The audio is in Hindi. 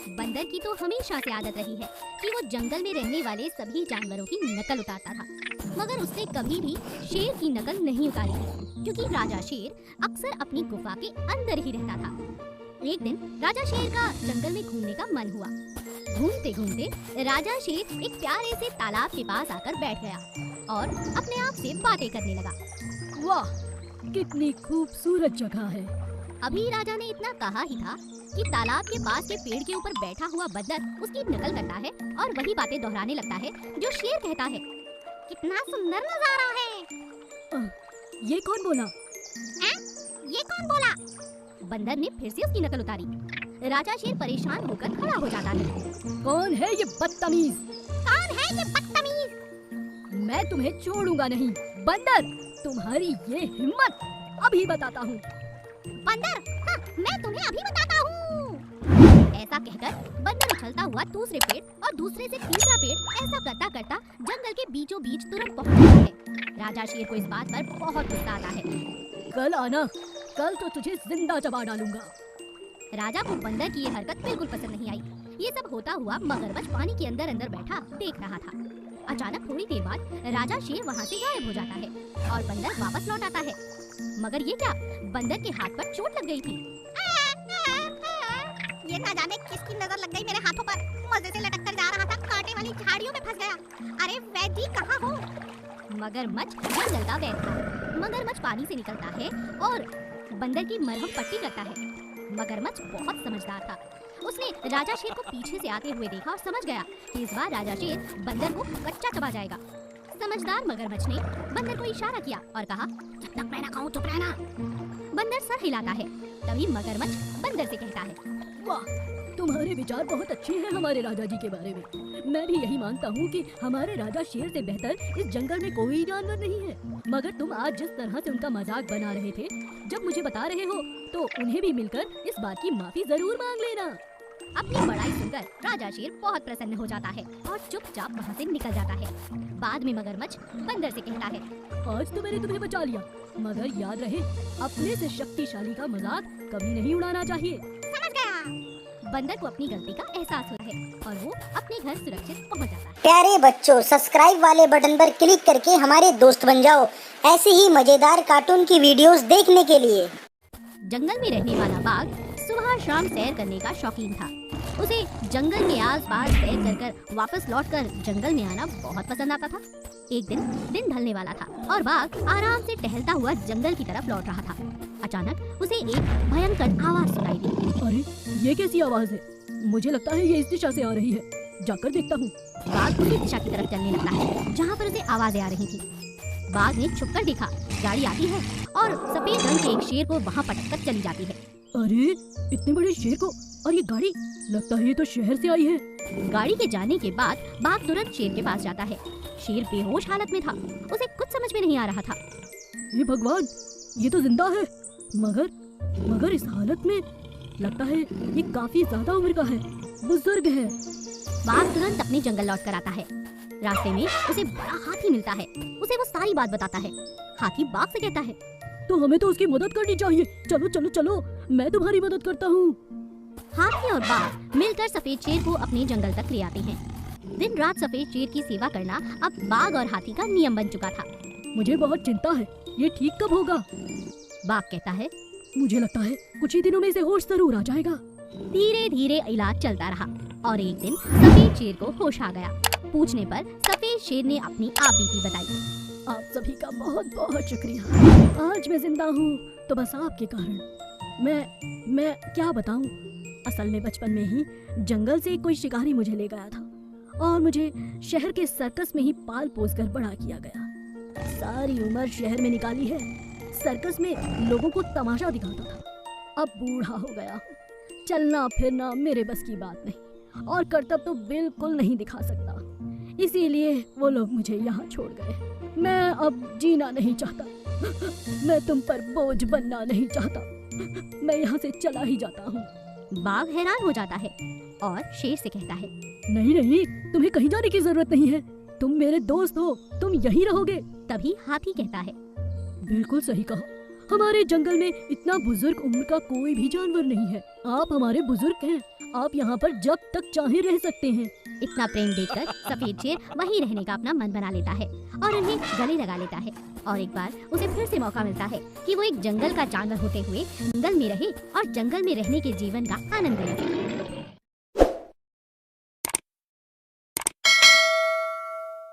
बंदर की तो हमेशा से आदत रही है कि वो जंगल में रहने वाले सभी जानवरों की नकल उतारता था, मगर उसने कभी भी शेर की नकल नहीं उतारी थी, क्योंकि राजा शेर अक्सर अपनी गुफा के अंदर ही रहता था। एक दिन राजा शेर का जंगल में घूमने का मन हुआ। घूमते घूमते राजा शेर एक प्यारे से तालाब के पास आकर बैठ गया और अपने आप से बातें करने लगा। वाह, कितनी खूबसूरत जगह है। अभी राजा ने इतना कहा ही था कि तालाब के पास के पेड़ के ऊपर बैठा हुआ बंदर उसकी नकल करता है और वही बातें दोहराने लगता है जो शेर कहता है। कितना सुंदर नजारा है। ये कौन बोला? ये कौन बोला? बंदर ने फिर से उसकी नकल उतारी। राजा शेर परेशान होकर खड़ा हो जाता है। कौन है ये बदतमीज? कौन है ये बदतमीज? मैं तुम्हें छोड़ूंगा नहीं। बंदर, तुम्हारी ये हिम्मत अभी बताता हूँ। बंदर, हाँ, मैं तुम्हें अभी बताता हूँ। ऐसा कहकर बंदर उछलता हुआ दूसरे पेड़ और दूसरे से तीसरा पेड़ ऐसा करता करता जंगल के बीचों बीच तुरंत पहुँच जाता है। राजा शेर को इस बात पर बहुत गुस्सा आता है। कल आना, कल तो तुझे जिंदा चबा डालूंगा। राजा को बंदर की ये हरकत बिल्कुल पसंद नहीं आई। ये सब होता हुआ मगरमच्छ पानी के अंदर अंदर बैठा देख रहा था। अचानक थोड़ी देर बाद राजा शेर वहाँ से गायब हो जाता है और बंदर वापस लौट आता है। मगर ये क्या, बंदर के हाथ पर चोट लग गई थी। ये ना जाने किसकी नजर लग गई मेरे हाथों पर। मजे से लटक कर जा रहा था, कांटे वाली झाड़ियों में फंस गया। अरे वैद्य कहाँ हो? मगरमच्छ जंगल का वैद्य था। मगरमच्छ पानी से निकलता है और बंदर की मरहम पट्टी करता है। मगरमच्छ बहुत समझदार था। उसने राजा शेर को पीछे से आते हुए देखा और समझ गया कि इस बार राजा शेर बंदर को कच्चा चबा जाएगा। समझदार मगरमच्छ ने बंदर को इशारा किया और कहा, जब तक मैं ना कहूं चुप रहना। बंदर सर हिलाता है। तभी मगरमच्छ बंदर से कहता है, वाह, तुम्हारे विचार बहुत अच्छे हैं हमारे राजा जी के बारे में। मैं भी यही मानता हूँ कि हमारे राजा शेर से बेहतर इस जंगल में कोई जानवर नहीं है। मगर तुम आज जिस तरह से उनका मजाक बना रहे थे, जब मुझे बता रहे हो तो उन्हें भी मिलकर इस बात की माफी जरूर मांग लेना। अपनी बड़ाई सुनकर राजा शेर बहुत प्रसन्न हो जाता है और चुपचाप वहाँ से निकल जाता है। बाद में मगरमच्छ बंदर से कहता है, आज तो मैंने तुम्हें बचा लिया, मगर याद रहे अपने से शक्तिशाली का मजाक कभी नहीं उड़ाना चाहिए। समझ गया। बंदर को अपनी गलती का एहसास होता है और वो अपने घर सुरक्षित पहुँच जाता है। प्यारे बच्चों, सब्सक्राइब वाले बटन पर क्लिक करके हमारे दोस्त बन जाओ ऐसे ही मजेदार कार्टून की वीडियोस देखने के लिए। जंगल में रहने वाला बाघ सुबह शाम सैर करने का शौकीन था। उसे जंगल के आसपास सैर कर कर वापस लौटकर जंगल में आना बहुत पसंद आता था। एक दिन ढलने वाला था और बाघ आराम से टहलता हुआ जंगल की तरफ लौट रहा था। अचानक उसे एक भयंकर आवाज सुनाई दी। अरे, ये कैसी आवाज है? मुझे लगता है ये इस दिशा से आ रही है, जाकर देखता हूँ। बाघ उसी दिशा की तरफ चलने लगता है जहाँ पर उसे आवाजें आ रही थी। बाघ ने छुपकर देखा, गाड़ी आती है और सफेद रंग के एक शेर को वहाँ पटक कर चली जाती है। अरे, इतने बड़े शेर को और ये गाड़ी, लगता है ये तो शहर से आई है। गाड़ी के जाने के बाद बाघ तुरंत शेर के पास जाता है। शेर बेहोश हालत में था, उसे कुछ समझ में नहीं आ रहा था। हे भगवान, ये तो जिंदा है, मगर इस हालत में लगता है ये काफी ज्यादा उम्र का है, बुजुर्ग है। बाघ तुरंत अपने जंगल लौट कर आता है। रास्ते में उसे बड़ा हाथी मिलता है। उसे वो सारी बात बताता है। हाथी बाघ से कहता है, तो हमें तो उसकी मदद करनी चाहिए। चलो चलो चलो, मैं तुम्हारी मदद करता हूँ। हाथी और बाघ मिलकर सफेद शेर को अपने जंगल तक ले आते हैं। दिन रात सफेद शेर की सेवा करना अब बाघ और हाथी का नियम बन चुका था। मुझे बहुत चिंता है, ये ठीक कब होगा? बाघ कहता है, मुझे लगता है कुछ ही दिनों में इसे होश जरूर आ जाएगा। धीरे धीरे इलाज चलता रहा और एक दिन सफेद शेर को होश आ गया। पूछने पर सफेद शेर ने अपनी आपबीती बताई। आप सभी का बहुत बहुत शुक्रिया। आज मैं जिंदा हूँ तो बस आपके कारण। मैं क्या बताऊँ, असल में बचपन में ही जंगल से कोई शिकारी मुझे ले गया था और मुझे शहर के सर्कस में ही पाल पोस कर बड़ा किया गया। सारी उम्र शहर में निकाली है, सर्कस में लोगों को तमाशा दिखाता था। अब बूढ़ा हो गया, चलना फिरना मेरे बस की बात नहीं और करतब तो बिल्कुल नहीं दिखा सकता। इसीलिए वो लोग मुझे यहाँ छोड़ गए। मैं अब जीना नहीं चाहता, मैं तुम पर बोझ बनना नहीं चाहता, मैं यहाँ से चला ही जाता हूँ। बाघ हैरान हो जाता है और शेर से कहता है, नहीं नहीं, तुम्हें कहीं जाने की जरूरत नहीं है, तुम मेरे दोस्त हो, तुम यहीं रहोगे। तभी हाथी कहता है, बिल्कुल सही कहा, हमारे जंगल में इतना बुजुर्ग उम्र का कोई भी जानवर नहीं है। आप हमारे बुजुर्ग हैं, आप यहाँ पर जब तक चाहे रह सकते हैं। इतना प्रेम देखकर सफेद शेर वहीं रहने का अपना मन बना लेता है और उन्हें गले लगा लेता है। और एक बार उसे फिर से मौका मिलता है कि वो एक जंगल का जानवर होते हुए जंगल में रहे और जंगल में रहने के जीवन का आनंद ले।